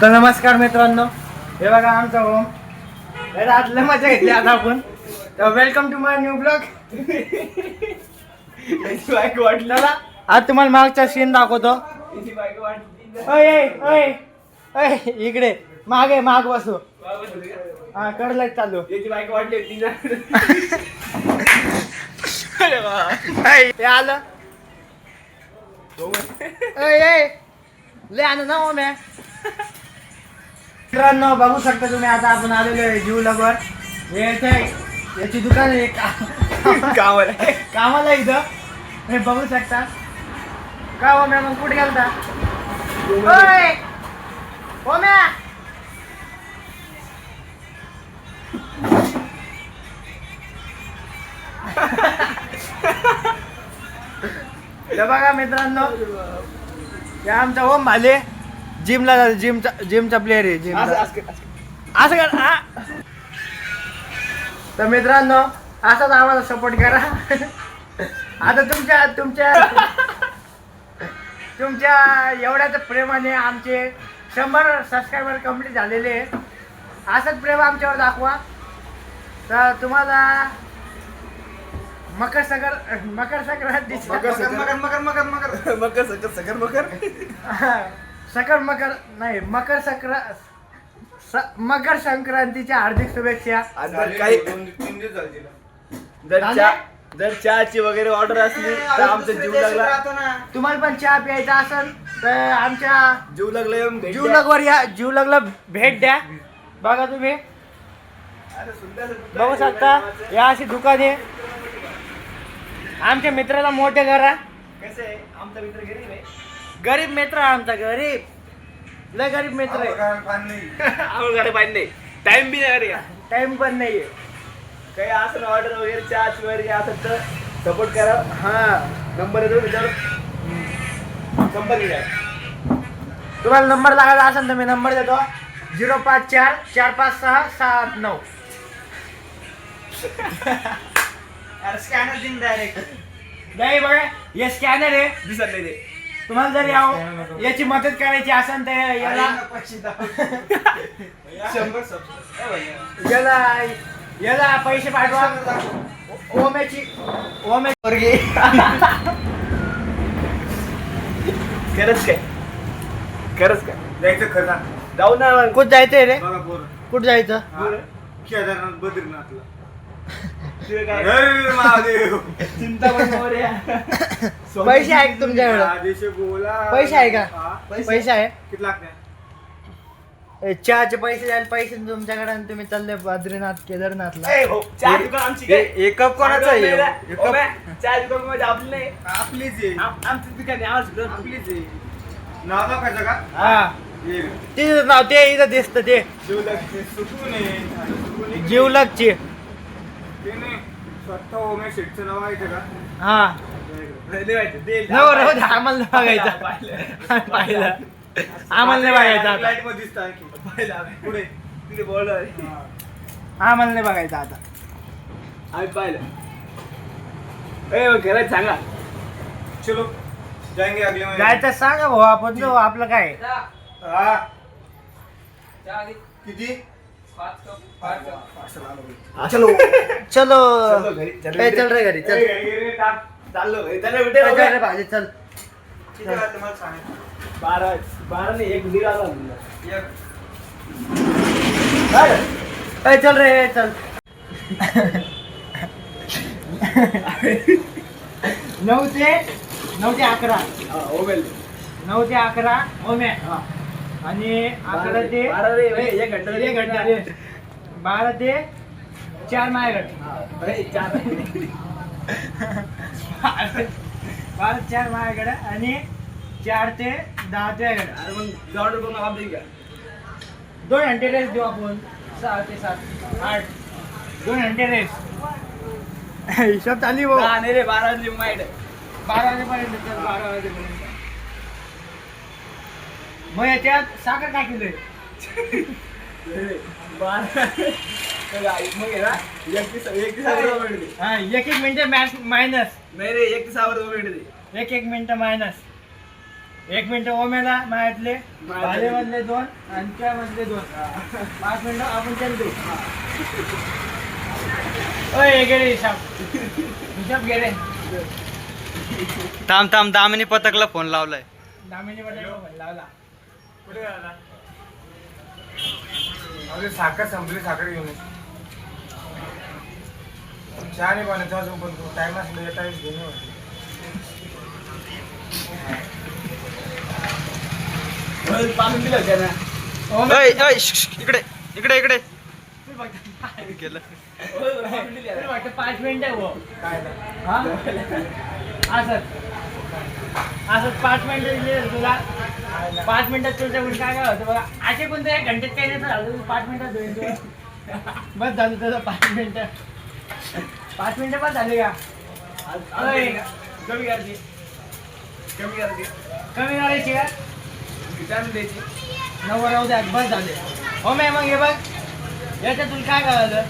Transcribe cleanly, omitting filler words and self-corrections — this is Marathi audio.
तर नमस्कार मित्रांनो, हे बघा आमचा होम. आतलं मजा घेतली आता आपण. तर welcome to my new blog. वाटलं आज तुम्हाला मागचा सीन दाखवतो. इकडे मागे माग बसू. हा कडला चालू. बाईक वाटली आलं ले आण ना हो म्या. मित्रांनो बघू शकता तुम्ही, आता आपण आलेलो आहे जीवलगवर. याची दुकान आहे कामाला इथं. हे बघू शकता. का हो म्या, मग कुठे गेलता? हो म्या, बघा मित्रांनो, हे आमचा ओम भाले जिमला जिमचा प्लेअर आहे. जिम असं कर. तर मित्रांनो असाच आम्हाला सपोर्ट करा. आता तुमच्या एवढ्याच प्रेमाने आमचे 100 सबस्क्रायबर कंप्लीट झालेले आहे. असंच प्रेम आमच्यावर दाखवा. तर तुम्हाला मकर संक्रांती मकर संक्रांतीच्या हार्दिक शुभेच्छा. जर चहाची वगैरे ऑर्डर असली तर आमचा जीव लागला. तुम्हाला पण चहा प्यायचा असेल तर आमच्या जीवलगला या जीवलगला भेट द्या. बघा तुम्ही बघू शकता, या अशी दुकान आहे. आमच्या मित्राला मोठे करा. कसं आहे, आमचा मित्र गरीब आहे. गरीब मित्र आमचा, गरीब लय गरीब मित्र आहे. आम्हाला पाहिजे टाइम बी नाही. टाइम पण नाहीये. काही असं ऑर्डर वगैरे चहाची वगैरे असं तर सपोर्ट करा. हा नंबर येतो त्याच्यावर संपर्क घ्या. तुम्हाला नंबर लागायचा असेल तर मी नंबर देतो. 054 456 689. स्कॅनर दिन डायरेक्ट नाही बघा, हे स्कॅनर आहे. दिसत नाही ते. तुम्हाला जर याची मदत करायची असेल तर याला पैसे पाठवा. ओम्याची खरंच काय जायचं खरं जाऊ ना. कुठं जायचंय रे? कुठं जायचं? केदारनाथ बद्रीनाथला. चिंता पण पैसे आहे का तुमच्याकडे? पैसे आहे का? पैसे आहे. किती लागते? चहाचे पैसे द्यायला पैसे तुमच्याकडे आणि तुम्ही चालले बद्रीनाथ केदारनाथला. एक कप कोणाचा आहे? चहा दुकान मध्ये आपली नाही. आपलीच आहे. आमचं दुकान आहे. आपलीच आहे. नाव दाखवायचं का? हा तिचं नाव ते इथं दिसतं ते सुकून आहे. जीवलगची. ते नाही स्वतः ओमे शेटचं नाव आहे का? हा नवर आम्हाला बघायचं. पाहिलं आम्हाला नाही बघायचं आता. लाईट मध्ये दिसतं आणखी. पुढे तिथे बोर्ड आहे. आम्हाला नाही बघायचं आता. आम्ही पाहिलं. घरात सांगा. चलो जाएंगे अगले महिने. जायचं सांगा भाऊ, आपण जाऊ. आपलं काय हा किती? चलो चलो. घरी ए, चल रे घरी चल. चाललो चल रे भाजी चल. किती वाजता मला सांग. 12 नाही 1 दीड आला. ए, चल रे चल. 9 ते 11. 9 ते 11 ओम्या. आणि 11 ते 1 घंटा 12 ते 4 माझ्याकडे. 12 ते 4 माझ्याकडे आणि 4 ते 10 तुझ्याकडे. अरे मग ऑर्डर करून आप देऊ का? 2 घंटे रेस्ट देऊ आपण. 6 ते 7 8 2 घंटे रेस्ट. हिशोब चालली भाऊ. नाही रे 12 वाजले माहिती. 12 वाजेपर्यंत चल. 12 वाजेपर्यंत मग याच्यात साखर टाकली. एक मिनिट मायनस. नाही रे 1 ते 6 मिनिट. एक मिनिट मायनस. 1 मिनिट ओम्याला माझ्यातले भालेमधले 2 आणि त्यामधले 2 5 मिनिटं आपण त्याला देऊ. ओय गेले हिसाब गेले. थांब थांब दामिनी पथकला फोन लावलाय. दामिनी पटेल लावला. कुठे गेला? अरे साखर संपली, साखर घेऊन ये. चहा नाही बनवायचा अजून, पण टाइम असला येता घेऊन ये. पाणी दिलं त्यानं. ओम्या, ओय ओय इकडे इकडे इकडे तू फक्त गेलं. तुला वाटतं 5 मिनिटं हो. काय हा? असं 5 मिनिटं दिले तुला. 5 मिनिटात तुझ्या काय काय होतं बघा. असे कोणते 1 घंट्यात काही नाही झालं, तू 5 मिनिटात होईल तुला. बस झालं तुझं 5 मिनिटं. 5 मिनिटं बस झाली का? ओय, कमी करते, कमी करते. कमी करायची का? विटामिन द्यायची. 9 राहू द्या, बस झाले. हो मॅम, मग हे बघ याच्यात तुला काय कळालं?